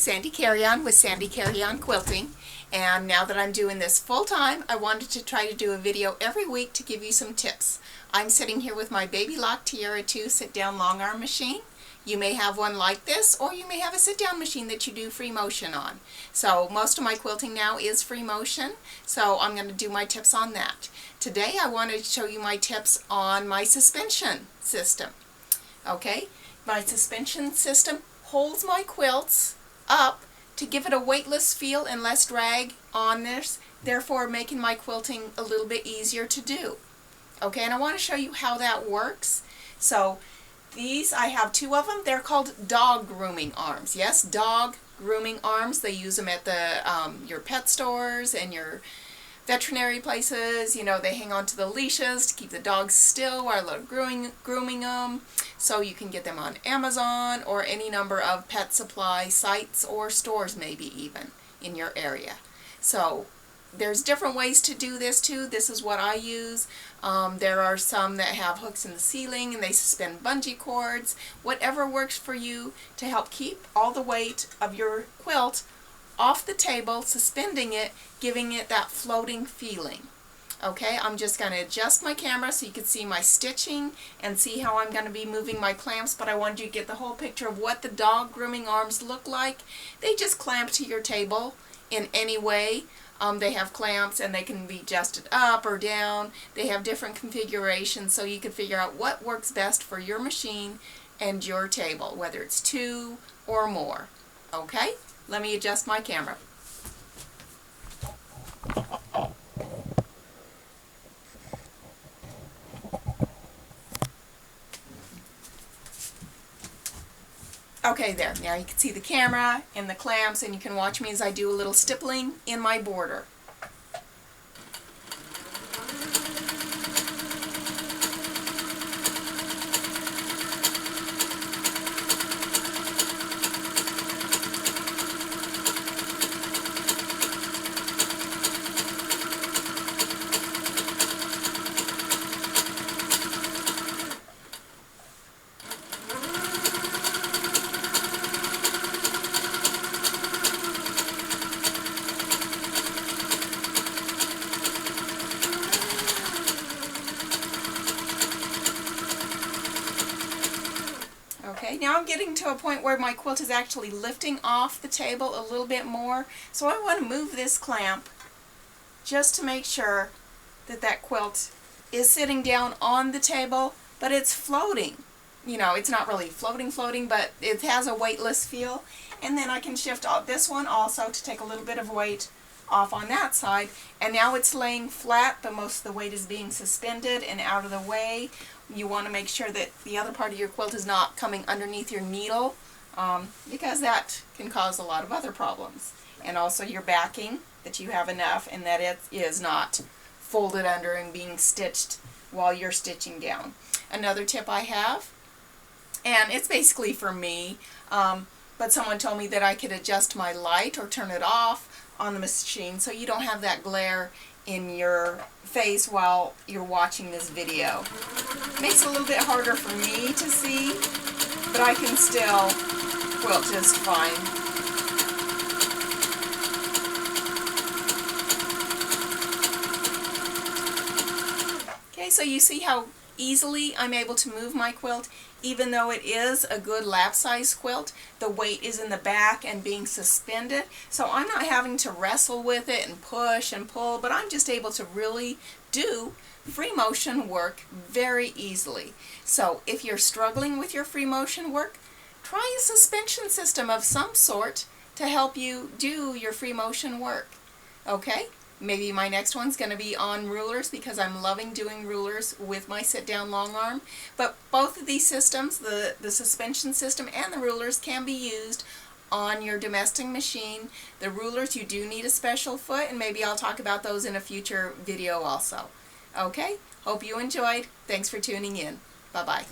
Sandy Carry-On with Sandy Carry-On Quilting, and now that I'm doing this full-time, I wanted to try to do a video every week to give you some tips. I'm sitting here with my Baby Lock Tiara 2 sit-down long arm machine. You may have one like this, or you may have a sit-down machine that you do free motion on. So most of my quilting now is free motion, so I'm going to do my tips on that. Today I wanted to show you my tips on my suspension system. Okay, my suspension system holds my quilts up to give it a weightless feel and less drag on this, therefore making my quilting a little bit easier to do. Okay, and I want to show you how that works. So these, I have two of them. They're called dog grooming arms. Yes, dog grooming arms. They use them at the your pet stores and your veterinary places. You know, they hang on to the leashes to keep the dogs still while they're grooming them. So you can get them on Amazon or any number of pet supply sites or stores, maybe even in your area. So there's different ways to do this too. This is what I use. There are some that have hooks in the ceiling and they suspend bungee cords. Whatever works for you to help keep all the weight of your quilt off the table, suspending it, giving it that floating feeling. Okay, I'm just going to adjust my camera so you can see my stitching and see how I'm going to be moving my clamps, but I wanted you to get the whole picture of what the dog grooming arms look like. They just clamp to your table in any way. They have clamps and they can be adjusted up or down. They have different configurations, so you can figure out what works best for your machine and your table, whether it's two or more. Okay, let me adjust my camera. Okay, there. Now you can see the camera and the clamps, and you can watch me as I do a little stippling in my border. Okay, now I'm getting to a point where my quilt is actually lifting off the table a little bit more, so I want to move this clamp just to make sure that that quilt is sitting down on the table, but it's floating. You know, it's not really floating, but it has a weightless feel. And then I can shift this one also to take a little bit of weight off on that side, and now it's laying flat, but most of the weight is being suspended and out of the way. You want to make sure that the other part of your quilt is not coming underneath your needle, because that can cause a lot of other problems. And also your backing, that you have enough and that it is not folded under and being stitched while you're stitching down. Another tip I have, and it's basically for me, but someone told me that I could adjust my light or turn it off on the machine so you don't have that glare in your face while you're watching this video. Makes it a little bit harder for me to see, but I can still quilt just fine. Okay, so you see how easily I'm able to move my quilt, even though it is a good lap size quilt. The weight is in the back and being suspended, so I'm not having to wrestle with it and push and pull, but I'm just able to really do free motion work very easily. So if you're struggling with your free motion work, try a suspension system of some sort to help you do your free motion work. Okay? Maybe my next one's going to be on rulers, because I'm loving doing rulers with my sit-down long arm. But both of these systems, the suspension system and the rulers, can be used on your domestic machine. The rulers, you do need a special foot, and maybe I'll talk about those in a future video also. Okay? Hope you enjoyed. Thanks for tuning in. Bye-bye.